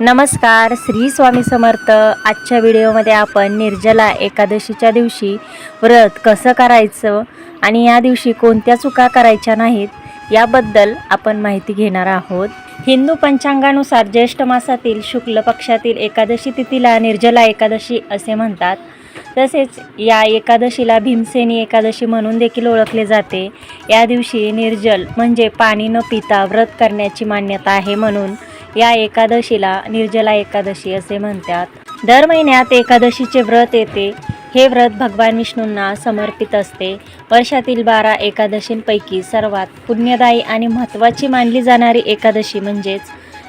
नमस्कार, श्री स्वामी समर्थ। आजच्या व्हिडिओमध्ये आपण निर्जला एकादशीच्या दिवशी व्रत कसं करायचं आणि या दिवशी कोणत्या चुका करायच्या नाहीत याबद्दल आपण माहिती घेणार आहोत। हिंदू पंचांगानुसार ज्येष्ठ मासातील शुक्ल पक्षातील एकादशी तिथीला निर्जला एकादशी असे म्हणतात। तसेच या एकादशीला भीमसेनी एकादशी म्हणून देखील ओळखले जाते। या दिवशी निर्जल म्हणजे पाणी न पिता व्रत करण्याची मान्यता आहे, म्हणून या एकादशीला निर्जला एकादशी असे म्हणतात। दर महिन्यात एकादशीचे व्रत येते। हे व्रत भगवान विष्णूंना समर्पित असते। वर्षातील 12 एकादशींपैकी सर्वात पुण्यदायी आणि महत्त्वाची मानली जाणारी एकादशी म्हणजेच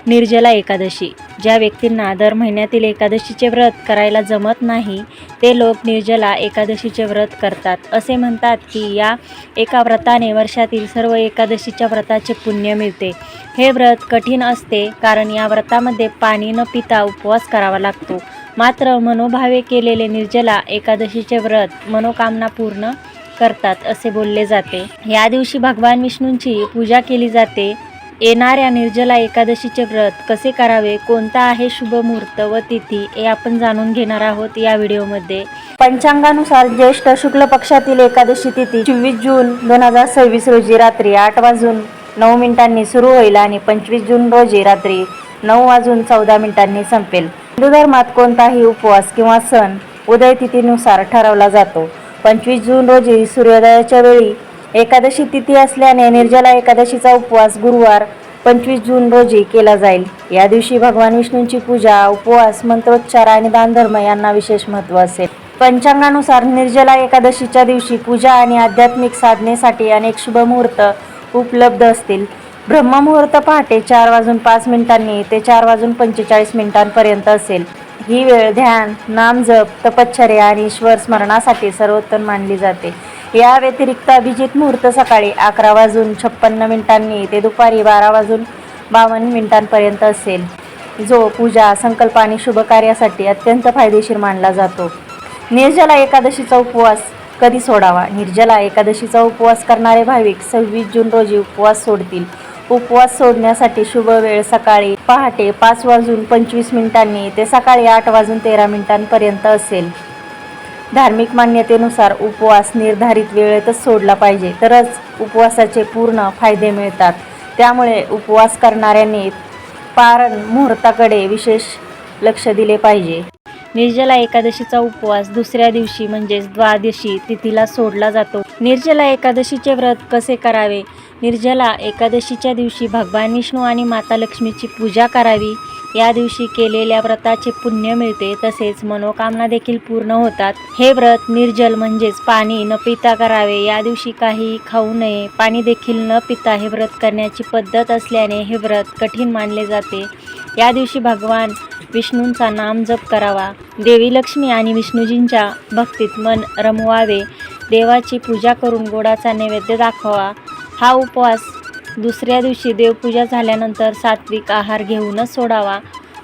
निर्जला एकादशी। ज्या व्यक्तींना दर महिन्यातील एकादशीचे व्रत करायला जमत नाही ते लोक निर्जला एकादशीचे व्रत करतात। असे म्हणतात की या एका व्रताने वर्षातील सर्व एकादशीच्या व्रताचे पुण्य मिळते। हे व्रत कठीण असते कारण या व्रतामध्ये पाणी न पिता उपवास करावा लागतो। मात्र मनोभावे केलेले निर्जला एकादशीचे व्रत मनोकामना पूर्ण करतात असे बोलले जाते। या दिवशी भगवान विष्णूंची पूजा केली जाते। येणाऱ्या निर्जला एकादशीचे व्रत कसे करावे, कोणता आहे शुभ मुहूर्त व तिथी हे आपण जाणून घेणार आहोत या व्हिडिओमध्ये। पंचांगानुसार ज्येष्ठ शुक्ल पक्षातील एकादशी तिथी 24 जून 2026 रोजी रात्री 8:09 सुरू होईल आणि 25 जून रोजी रात्री 9:14 संपेल। हिंदू धर्मात कोणताही उपवास किंवा सण उदय तिथीनुसार ठरवला जातो। 25 जून रोजी सूर्योदयाच्या वेळी एकादशी तिथी असल्याने निर्जला एकादशीचा उपवास गुरुवार 25 जून रोजी केला जाईल। या दिवशी भगवान विष्णूंची पूजा, उपवास, मंत्रोच्चार आणि दानधर्म यांना विशेष महत्त्व असेल। पंचांगानुसार निर्जला एकादशीच्या दिवशी पूजा आणि आध्यात्मिक साधनेसाठी अनेक शुभ मुहूर्त उपलब्ध असतील। ब्रह्ममुहूर्त पहाटे 4:05 ते 4:45 असेल। ही वेळ ध्यान, नामजप, तपश्चर्या आणि ईश्वर स्मरणासाठी सर्वोत्तम मानली जाते। या व्यतिरिक्त अभिजित मुहूर्त सकाळी 11:56 ते दुपारी 12:52 असेल, जो पूजा, संकल्प आणि शुभ कार्यासाठी अत्यंत फायदेशीर मानला जातो। निर्जला एकादशीचा उपवास कधी सोडावा? निर्जला एकादशीचा उपवास करणारे भाविक 26 जून रोजी उपवास सोडतील। उपवास सोडण्यासाठी शुभ वेळ सकाळी पहाटे 5:25 ते सकाळी 8:13 असेल। धार्मिक मान्यतेनुसार उपवास निर्धारित वेळेतच सोडला पाहिजे, तरच उपवासाचे पूर्ण फायदे मिळतात। त्यामुळे उपवास करणाऱ्यांनी पारण मुहूर्ताकडे विशेष लक्ष दिले पाहिजे। निर्जला एकादशीचा उपवास दुसऱ्या दिवशी म्हणजेच द्वादशी तिथीला सोडला जातो। निर्जला एकादशीचे व्रत कसे करावे? निर्जला एकादशीच्या दिवशी भगवान विष्णू आणि माता लक्ष्मीची पूजा करावी। या दिवशी केलेल्या व्रताचे पुण्य मिळते, तसेच मनोकामना देखील पूर्ण होतात। हे व्रत निर्जल म्हणजेच पाणी न पिता करावे। या दिवशी काही खाऊ नये, पाणी देखील न पिता हे व्रत करण्याची पद्धत असल्याने हे व्रत कठीण मानले जाते। या दिवशी भगवान विष्णूंचा नामजप करावा। देवी लक्ष्मी आणि विष्णूजींच्या भक्तीत मन रमवावे। देवाची पूजा करून गोडाचा नैवेद्य दाखवा। हा उपवास दुसऱ्या दिवशी देवपूजा झाल्यानंतर सात्विक आहार घेऊनच सोडावा।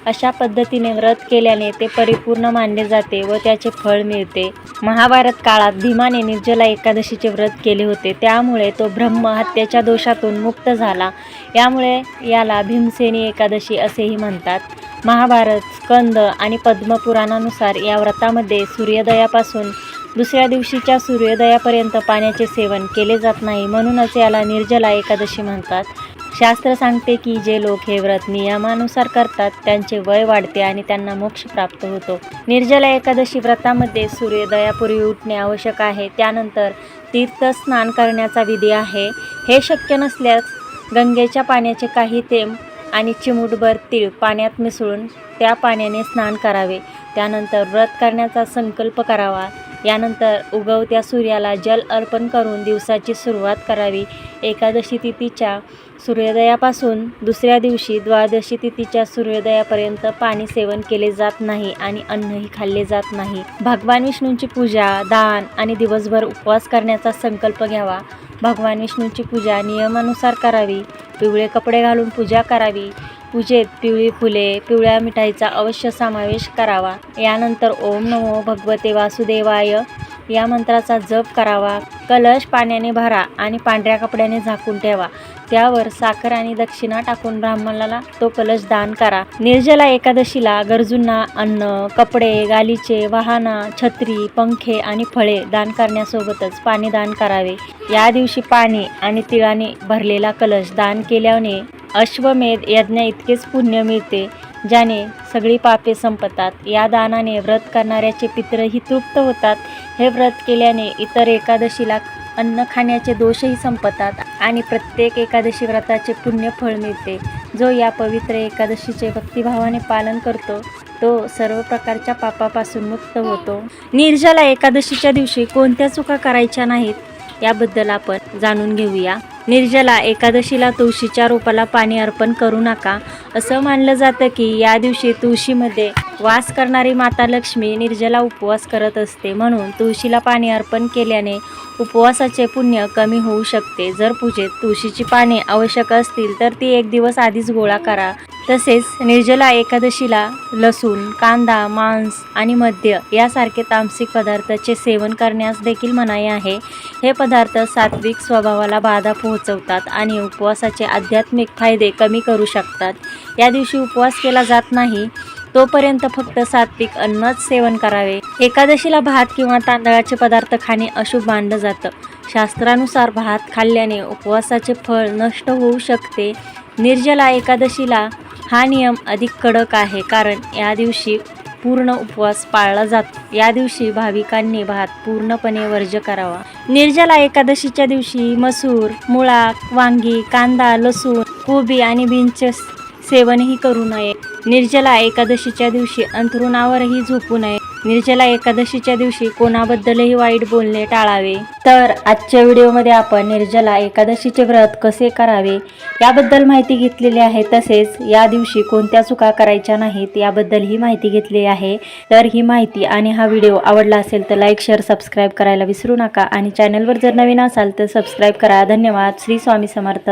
अशा पद्धतीने व्रत केल्याने ते परिपूर्ण मानले जाते व त्याचे फळ मिळते। महाभारत काळात भीमाने निर्जला एकादशीचे व्रत केले होते, त्यामुळे तो ब्रह्म हत्येच्या दोषातून मुक्त झाला। यामुळे याला भीमसेनी एकादशी असेही म्हणतात। महाभारत, स्कंद आणि पद्मपुराणानुसार या व्रतामध्ये सूर्योदयापासून दुसऱ्या दिवशीच्या सूर्योदयापर्यंत पाण्याचे सेवन केले जात नाही, म्हणूनच याला निर्जला एकादशी म्हणतात। शास्त्र सांगते की जे लोक हे व्रत नियमानुसार करतात त्यांचे वय वाढते आणि त्यांना मोक्ष प्राप्त होतो। निर्जला एकादशी व्रतामध्ये सूर्योदयापूर्वी उठणे आवश्यक आहे। त्यानंतर तीर्थस्नान करण्याचा विधी आहे। हे शक्य नसल्यास गंगेच्या पाण्याचे काही थेंब आणि चिमूटभर तीळ पाण्यात मिसळून त्या पाण्याने स्नान करावे। त्यानंतर व्रत करण्याचा संकल्प करावा। यानंतर उगवत्या सूर्याला जल अर्पण करून दिवसाची सुरुवात करावी। एकादशी तिथीच्या सूर्योदयापासून दुसऱ्या दिवशी द्वादशी तिथीच्या सूर्योदयापर्यंत पाणी सेवन केले जात नाही आणि अन्नही खाल्ले जात नाही। भगवान विष्णूंची पूजा, दान आणि दिवसभर उपवास करण्याचा संकल्प घ्यावा। भगवान विष्णूंची पूजा नियमानुसार करावी। पिवळे कपडे घालून पूजा करावी। पूजेत पिवळी फुले, पिवळ्या मिठाईचा अवश्य समावेश करावा। यानंतर ओम नमो भगवते वासुदेवाय या मंत्राचा जप करावा. कलश पाण्याने भरा आणि पांढऱ्या कपड्याने झाकून ठेवा. त्यावर साखर आणि दक्षिणा टाकून ब्राह्मणाला तो कलश दान करा. निर्जला एकादशीला गरजूंना अन्न, कपडे, गालिचे, वाहना, छत्री, पंखे आणि फळे दान करण्यासोबतच पाणी दान करावे. या दिवशी पाणी आणि तिळाने भरलेला कलश दान केल्याने अश्वमेध यज्ञ इतकेच पुण्य मिळते, ज्याने सगळी पापे संपतात. या दानाने व्रत करणाऱ्याचे पितरही तृप्त होतात. हे व्रत केल्याने इतर एकादशीला अन्न खाण्याचे दोषही संपतात आणि प्रत्येक एकादशी व्रताचे पुण्य फळ मिळते. जो या पवित्र एकादशीचे भक्तिभावाने पालन करतो तो सर्व प्रकारच्या पापापासून मुक्त होतो. निर्जला एकादशीच्या दिवशी कोणत्या चुका करायच्या नाहीत याबद्दल आपण जाणून घेऊया. निर्जला एकादशीला तुळशीच्या रोपाला पाणी अर्पण करू नका. असं मानलं जातं की या दिवशी तुळशीमध्ये वास करणारी माता लक्ष्मी निर्जला उपवास करत असते, म्हणून तुळशीला पाणी अर्पण केल्याने उपवासाचे पुण्य कमी होऊ शकते. जर पूजेत तुळशीची पाने आवश्यक असतील तर ती एक दिवस आधीच गोळा करा. तसेच निर्जला एकादशीला लसूण, कांदा, मांस आणि मद्य यासारखे तामसिक पदार्थाचे सेवन करण्यास देखील मनाई आहे. हे पदार्थ सात्विक स्वभावाला बाधा पोहोचवतात आणि उपवासाचे आध्यात्मिक फायदे कमी करू शकतात. या दिवशी उपवास केला जात नाही तोपर्यंत फक्त सात्विक अन्नच सेवन करावे. एकादशीला भात किंवा तांदळाचे पदार्थ खाणे अशुभ मानलं जातं. शास्त्रानुसार भात खाल्ल्याने उपवासाचे फळ नष्ट होऊ शकते. निर्जला एकादशीला हा नियम अधिक कडक आहे, कारण या दिवशी पूर्ण उपवास पाळला जातो. या दिवशी भाविकांनी भात पूर्णपणे वर्ज्य करावा. निर्जला एकादशीच्या दिवशी मसूर, मुळा, वांगी, कांदा, लसूण, कोबी आणि बीन्सचे सेवनही करू नये. निर्जला एकादशीच्या दिवशी अंथरुणावरही झोपू नये. निर्जला एकादशीच्या दिवशी कोणाबद्दलही वाईट बोलणे टाळावे. तर आजच्या व्हिडिओमध्ये आपण निर्जला एकादशीचे व्रत कसे करावे याबद्दल माहिती घेतलेली आहे. तसेच या दिवशी कोणत्या चुका करायच्या नाहीत याबद्दल ही माहिती घेतली आहे. तर ही माहिती आणि हा व्हिडिओ आवडला असेल तर लाईक, शेअर, सबस्क्राईब करायला विसरू नका आणि चॅनलवर जर नवीन असाल तर सबस्क्राईब करा. धन्यवाद. श्री स्वामी समर्थ.